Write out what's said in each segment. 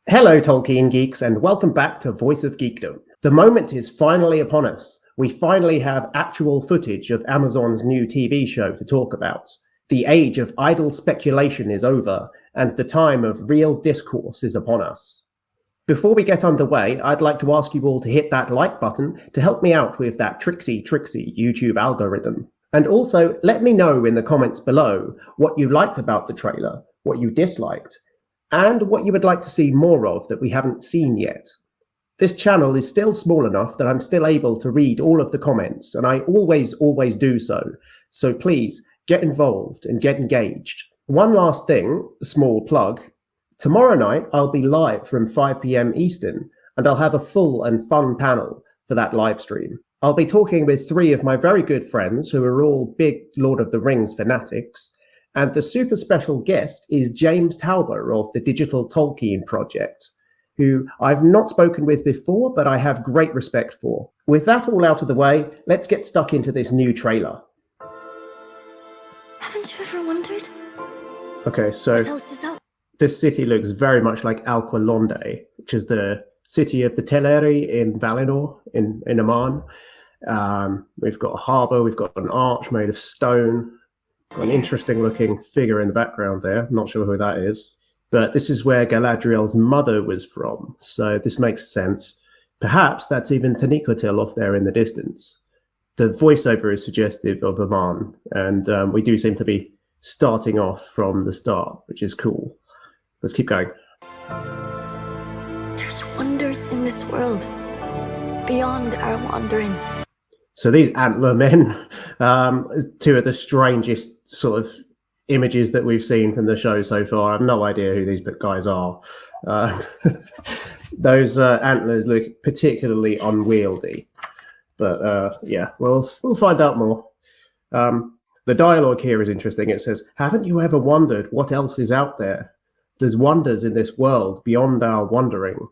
Hello, Tolkien geeks, and welcome back to Voice of Geekdom. The moment is finally upon us. We finally have actual footage of Amazon's new TV show to talk about. The age of idle speculation is over, and the time of real discourse is upon us. Before we get underway, I'd like to ask you all to hit that like button to help me out with that tricksy YouTube algorithm. And also, let me know in the comments below what you liked about the trailer, what you disliked, and what you would like to see more of that we haven't seen yet. This channel is still small enough that I'm still able to read all of the comments, and I always do so. So please, get involved and get engaged. One last thing, a small plug. Tomorrow night, I'll be live from 5 p.m. Eastern, and I'll have a full and fun panel for that live stream. I'll be talking with three of my very good friends who are all big Lord of the Rings fanatics, and the super special guest is James Tauber of the Digital Tolkien Project, who I've not spoken with before, but I have great respect for. With that all out of the way, let's get stuck into this new trailer. Haven't you ever wondered? Okay, so What else is out? this city looks very much like Alqualonde, which is the city of the Teleri in Valinor, in Aman. We've got a harbour, we've got an arch made of stone, got an interesting looking figure in the background there. Not sure who that is. But this is where Galadriel's mother was from, so this makes sense. Perhaps that's even Taniquetil off there in the distance. The voiceover is suggestive of Aman, and we do seem to be starting off from the start, which is cool. Let's keep going. There's wonders in this world beyond our wandering. So these antler men, two of the strangest sort of images that we've seen from the show so far. I have no idea who these guys are. Those antlers look particularly unwieldy. But yeah, we'll find out more. The dialogue here is interesting. It says, "Haven't you ever wondered what else is out there? There's wonders in this world beyond our wandering."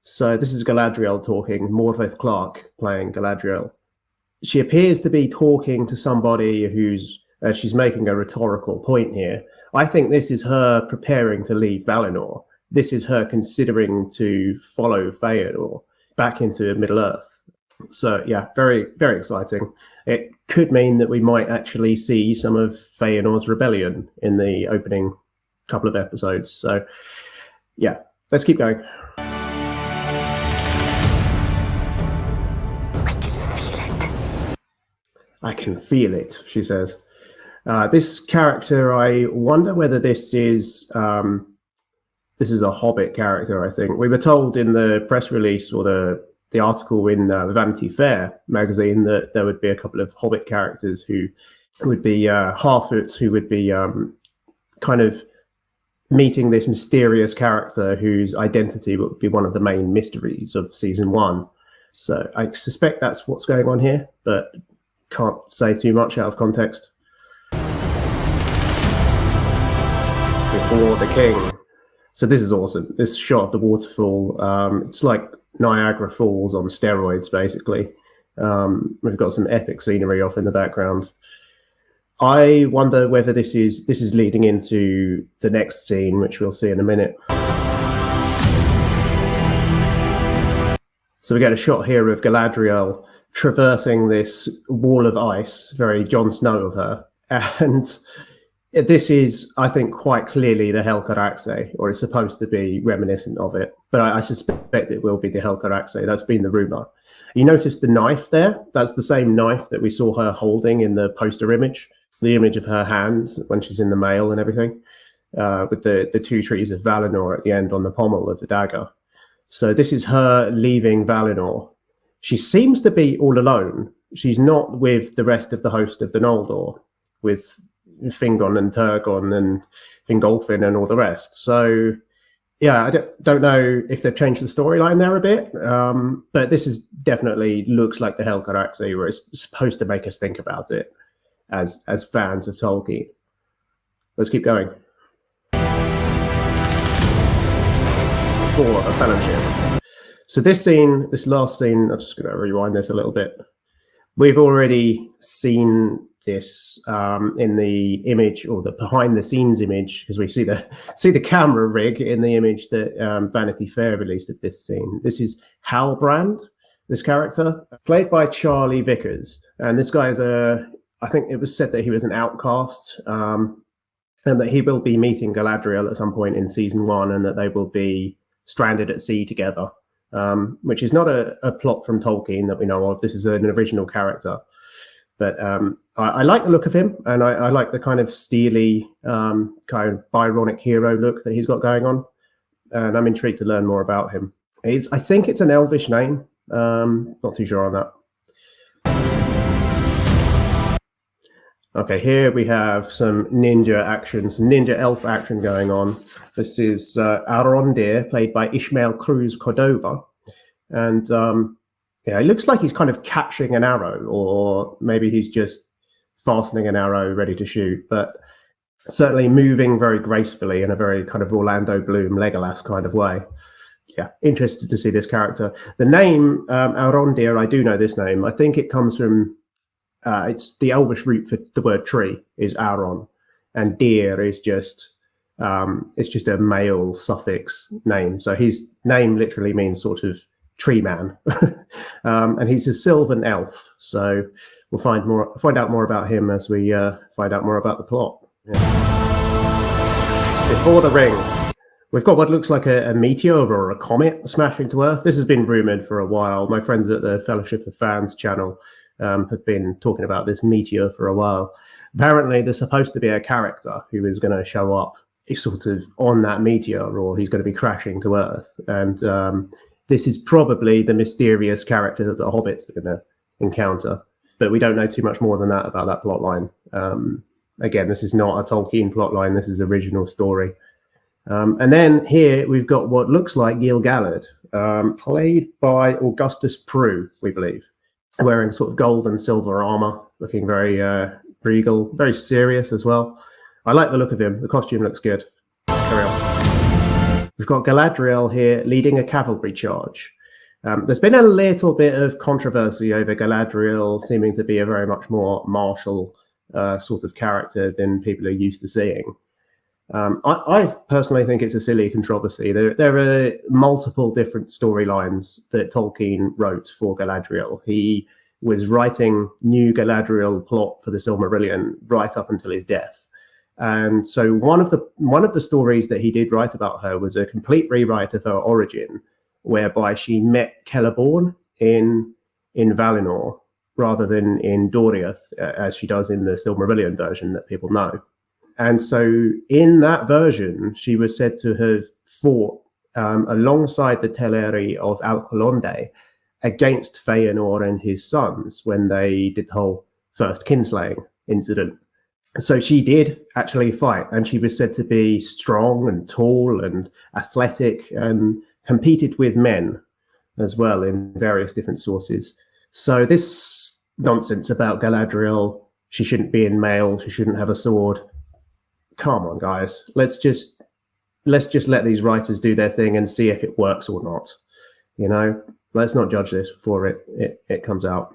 So this is Galadriel talking, Morfeth Clark playing Galadriel. She appears to be talking to somebody who's, she's making a rhetorical point here. I think this is her preparing to leave Valinor. This is her considering to follow Feanor back into Middle-earth. So yeah, very, very exciting. It could mean that we might actually see some of Feanor's rebellion in the opening couple of episodes. So yeah, let's keep going. I can feel it, she says. This character, I wonder whether this is a Hobbit character, I think. We were told in the press release or the article in Vanity Fair magazine that there would be a couple of Hobbit characters who would be Harfoots, who would be kind of meeting this mysterious character whose identity would be one of the main mysteries of season 1. So I suspect that's what's going on here, but can't say too much out of context. Before the king. So this is awesome. This shot of the waterfall, it's like Niagara Falls on steroids, basically. We've got some epic scenery off in the background. I wonder whether this is leading into the next scene, which we'll see in a minute. So we get a shot here of Galadriel traversing this wall of ice, very Jon Snow of her. And this is, I think, quite clearly the Helcaraxe, or it's supposed to be reminiscent of it. But I suspect it will be the Helcaraxe. That's been the rumor. You notice the knife there? That's the same knife that we saw her holding in the poster image. The image of her hands when she's in the mail and everything, with the two trees of Valinor at the end on the pommel of the dagger. So this is her leaving Valinor. She seems to be all alone. She's not with the rest of the host of the Noldor, with Fingon and Turgon and Fingolfin and all the rest. So yeah, I don't know if they've changed the storyline there a bit, but this is definitely looks like the Helcaraxe, where it's supposed to make us think about it as fans of Tolkien. Let's keep going. For a fellowship. So this last scene, I'm just going to rewind this a little bit. We've already seen this in the image, or the behind the scenes image, because we see the camera rig in the image that Vanity Fair released of this scene. This is Halbrand, this character, played by Charlie Vickers. And this guy is I think it was said that he was an outcast, and that he will be meeting Galadriel at some point in season 1, and that they will be stranded at sea together, which is not a plot from Tolkien that we know of. This is an original character. But I like the look of him, and I like the kind of steely, kind of Byronic hero look that he's got going on. And I'm intrigued to learn more about him. I think it's an Elvish name. Not too sure on that. Okay, here we have some ninja action, some ninja elf action going on. This is Elrond, played by Ishmael Cruz Cordova. And yeah, it looks like he's kind of catching an arrow, or maybe he's just fastening an arrow ready to shoot, but certainly moving very gracefully in a very kind of Orlando Bloom, Legolas kind of way. Yeah, interested to see this character. The name Elrond, I do know this name. I think it comes from, it's the Elvish root for the word tree is Auron, and deer is just, it's just a male suffix name. So his name literally means sort of tree man, and he's a sylvan elf. So we'll find out more about him as we find out more about the plot. Yeah. Before the ring, we've got what looks like a meteor or a comet smashing to Earth. This has been rumored for a while. My friends at the Fellowship of Fans channel have been talking about this meteor for a while. Apparently, there's supposed to be a character who is going to show up sort of on that meteor, or he's going to be crashing to Earth. And this is probably the mysterious character that the hobbits are going to encounter. But we don't know too much more than that about that plot line. Again, this is not a Tolkien plot line. This is original story. And then here we've got what looks like Gil-galad, played by Augustus Prue, we believe, wearing sort of gold and silver armor, looking very regal, very serious as well. I like the look of him. The costume looks good. Carry on. We've got Galadriel here leading a cavalry charge. There's been a little bit of controversy over Galadriel seeming to be a very much more martial sort of character than people are used to seeing. I personally think it's a silly controversy. There are multiple different storylines that Tolkien wrote for Galadriel. He was writing new Galadriel plot for the Silmarillion right up until his death. And so one of the stories that he did write about her was a complete rewrite of her origin, whereby she met Celeborn in Valinor rather than in Doriath, as she does in the Silmarillion version that people know. And so in that version, she was said to have fought alongside the Teleri of Alqualonde against Feanor and his sons when they did the whole first kinslaying incident. So she did actually fight, and she was said to be strong and tall and athletic and competed with men as well in various different sources. So this nonsense about Galadriel, she shouldn't be in mail, she shouldn't have a sword. Come on, guys. Let's just let these writers do their thing and see if it works or not. You know, let's not judge this before it comes out.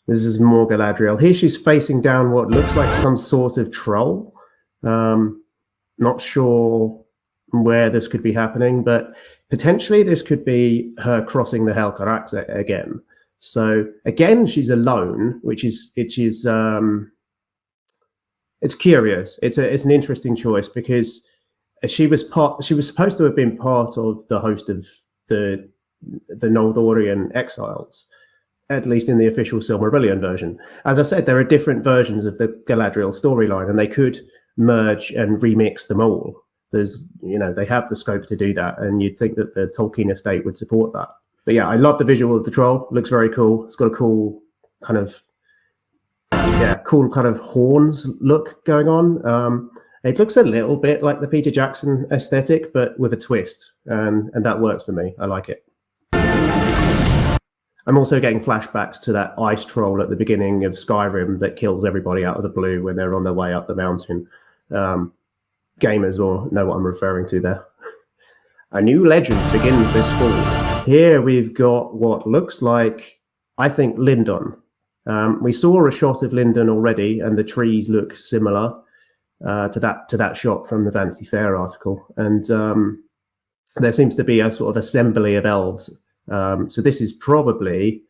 This is more Galadriel. Here she's facing down what looks like some sort of troll. Not sure where this could be happening, but potentially this could be her crossing the Helcarax again. So again, she's alone, it's curious. It's an interesting choice because she was supposed to have been part of the host of the Noldorian exiles, at least in the official Silmarillion version. As I said, there are different versions of the Galadriel storyline, and they could merge and remix them all. They have the scope to do that, and you'd think that the Tolkien estate would support that. But yeah, I love the visual of the troll. It looks very cool. It's got a cool kind of horns look going on. It looks a little bit like the Peter Jackson aesthetic, but with a twist, and that works for me. I like it. I'm also getting flashbacks to that ice troll at the beginning of Skyrim that kills everybody out of the blue when they're on their way up the mountain. Gamers will know what I'm referring to there. A new legend begins this fall. Here we've got what looks like, I think, Lindon, We saw a shot of Linden already, and the trees look similar to that shot from the Vanity Fair article. And there seems to be a sort of assembly of elves. So this is probably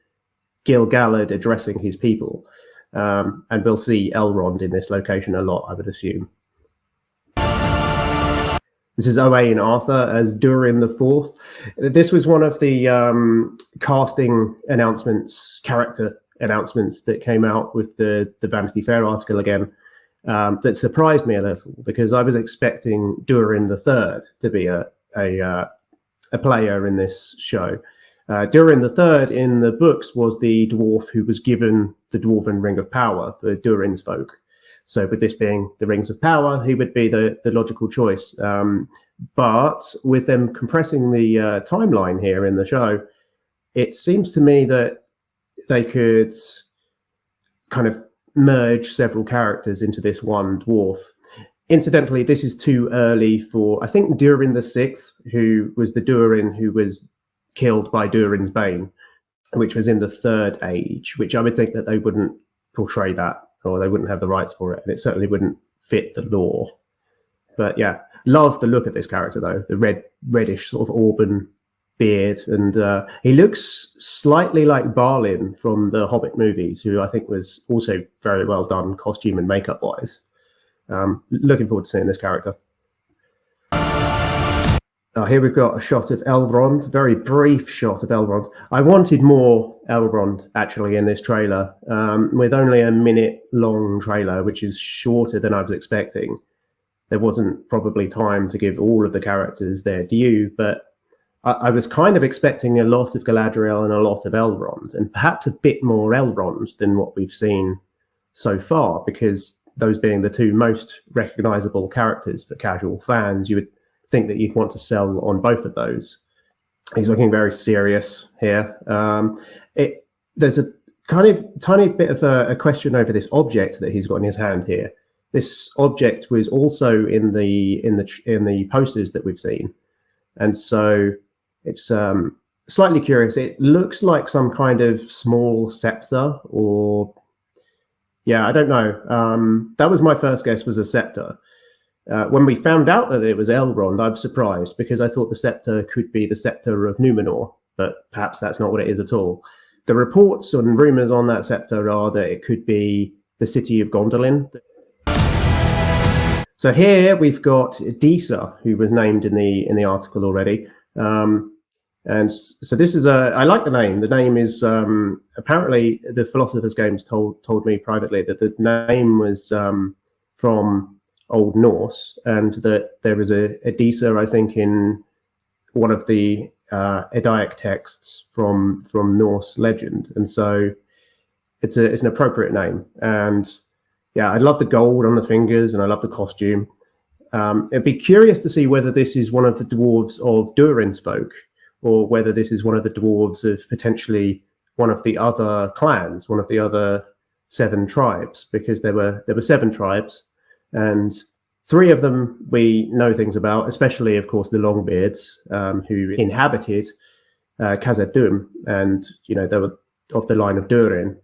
Gil-galad addressing his people. And we'll see Elrond in this location a lot, I would assume. This is Owain Arthur as Durin IV. This was one of the casting announcements, character announcements that came out with the Vanity Fair article again, that surprised me a little, because I was expecting Durin III to be a player in this show. Durin III in the books was the dwarf who was given the Dwarven Ring of Power for Durin's folk. So with this being the Rings of Power, he would be the logical choice. But with them compressing the timeline here in the show, it seems to me that they could kind of merge several characters into this one dwarf. Incidentally, this is too early for, I think, Durin VI, who was the Durin who was killed by Durin's Bane, which was in the Third Age, which I would think that they wouldn't portray that, or they wouldn't have the rights for it, and it certainly wouldn't fit the lore. But yeah, love the look of this character though, the reddish sort of auburn beard, and he looks slightly like Balin from the Hobbit movies, who I think was also very well done costume and makeup wise. Looking forward to seeing this character. Here we've got a shot of Elrond, very brief shot of Elrond. I wanted more Elrond actually in this trailer, with only a minute-long trailer, which is shorter than I was expecting. There wasn't probably time to give all of the characters their due, but I was kind of expecting a lot of Galadriel and a lot of Elrond, and perhaps a bit more Elrond than what we've seen so far, because those being the two most recognisable characters for casual fans, you would think that you'd want to sell on both of those. He's looking very serious here. There's a kind of tiny bit of a question over this object that he's got in his hand here. This object was also in the posters that we've seen, and so it's slightly curious. It looks like some kind of small scepter, or yeah, I don't know. That was my first guess, was a scepter. When we found out that it was Elrond, I was surprised, because I thought the scepter could be the scepter of Numenor, but perhaps that's not what it is at all. The reports and rumours on that scepter are that it could be the city of Gondolin. So here we've got Disa, who was named in the article already. And so this is I like the name. The name is apparently the Philosopher's Games told me privately that the name was from Old Norse, and that there was a Disa, I think, in one of the Edaic texts from Norse legend, and so it's an appropriate name. And yeah, I love the gold on the fingers, and I love the costume. It'd be curious to see whether this is one of the dwarves of Durin's folk, or whether this is one of the dwarves of potentially one of the other clans, one of the other 7 tribes, because there were 7 tribes, and 3 of them we know things about, especially, of course, the Longbeards, who inhabited Khazad-dûm, and they were of the line of Durin.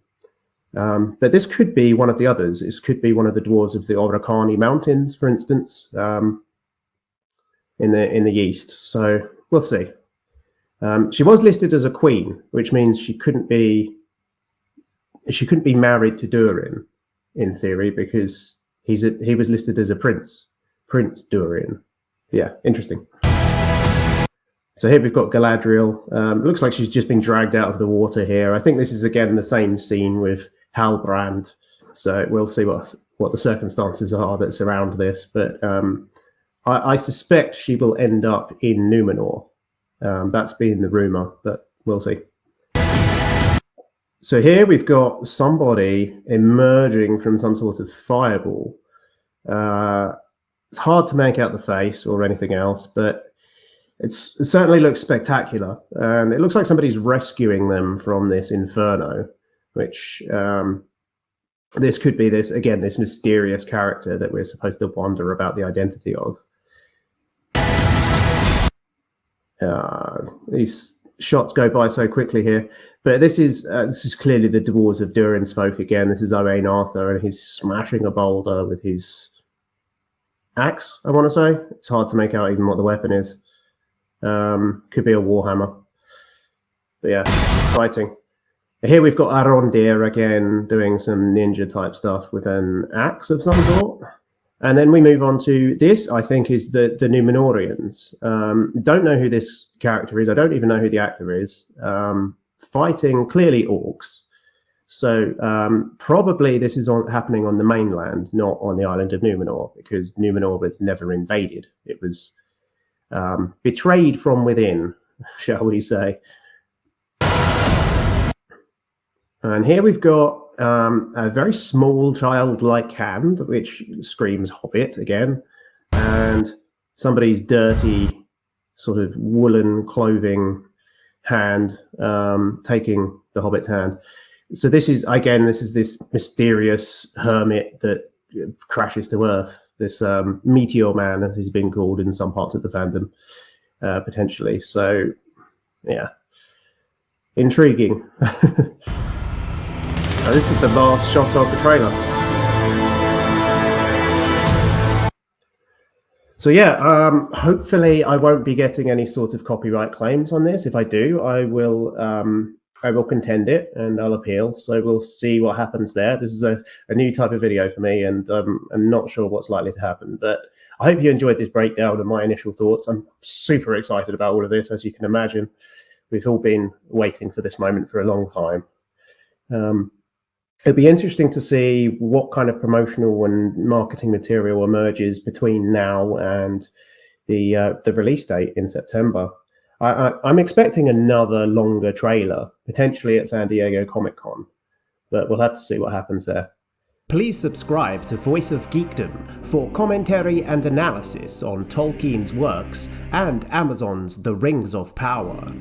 But this could be one of the others. This could be one of the dwarves of the Orakani Mountains, for instance, in the east. So we'll see. She was listed as a queen, which means she couldn't be married to Durin, in theory, because he was listed as a Prince Durin. Yeah, interesting. So here we've got Galadriel. Looks like she's just been dragged out of the water here. I think this is again the same scene with Halbrand. So we'll see what the circumstances are that surround this. But I suspect she will end up in Numenor. That's been the rumor, but we'll see. So here we've got somebody emerging from some sort of fireball. It's hard to make out the face or anything else, but it certainly looks spectacular. It looks like somebody's rescuing them from this inferno, which this could be this mysterious character that we're supposed to wonder about the identity of. shots go by so quickly here. But this is clearly the dwarves of Durin's folk again. This is Owain Arthur, and he's smashing a boulder with his axe, I want to say. It's hard to make out even what the weapon is. Could be a warhammer. But yeah, fighting. Here we've got Elrond again doing some ninja type stuff with an axe of some sort. And then we move on to this, I think, is the Númenóreans. Don't know who this character is. I don't even know who the actor is. Fighting clearly orcs. So probably this is happening on the mainland, not on the island of Númenor, because Númenor was never invaded. It was betrayed from within, shall we say. And here we've got a very small childlike hand, which screams Hobbit again, and somebody's dirty sort of woolen clothing hand taking the Hobbit's hand. So this is, again, this mysterious hermit that crashes to Earth, this meteor man, as he's been called in some parts of the fandom, potentially. So, yeah, intriguing. This is the last shot of the trailer. So yeah, hopefully I won't be getting any sort of copyright claims on this. If I do, I will contend it and I'll appeal. So we'll see what happens there. This is a new type of video for me, and I'm not sure what's likely to happen. But I hope you enjoyed this breakdown of my initial thoughts. I'm super excited about all of this, as you can imagine. We've all been waiting for this moment for a long time. It'd be interesting to see what kind of promotional and marketing material emerges between now and the release date in September. I'm expecting another longer trailer, potentially at San Diego Comic-Con, but we'll have to see what happens there. Please subscribe to Voice of Geekdom for commentary and analysis on Tolkien's works and Amazon's The Rings of Power.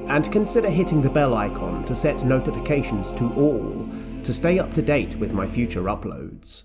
And consider hitting the bell icon to set notifications to all to stay up to date with my future uploads.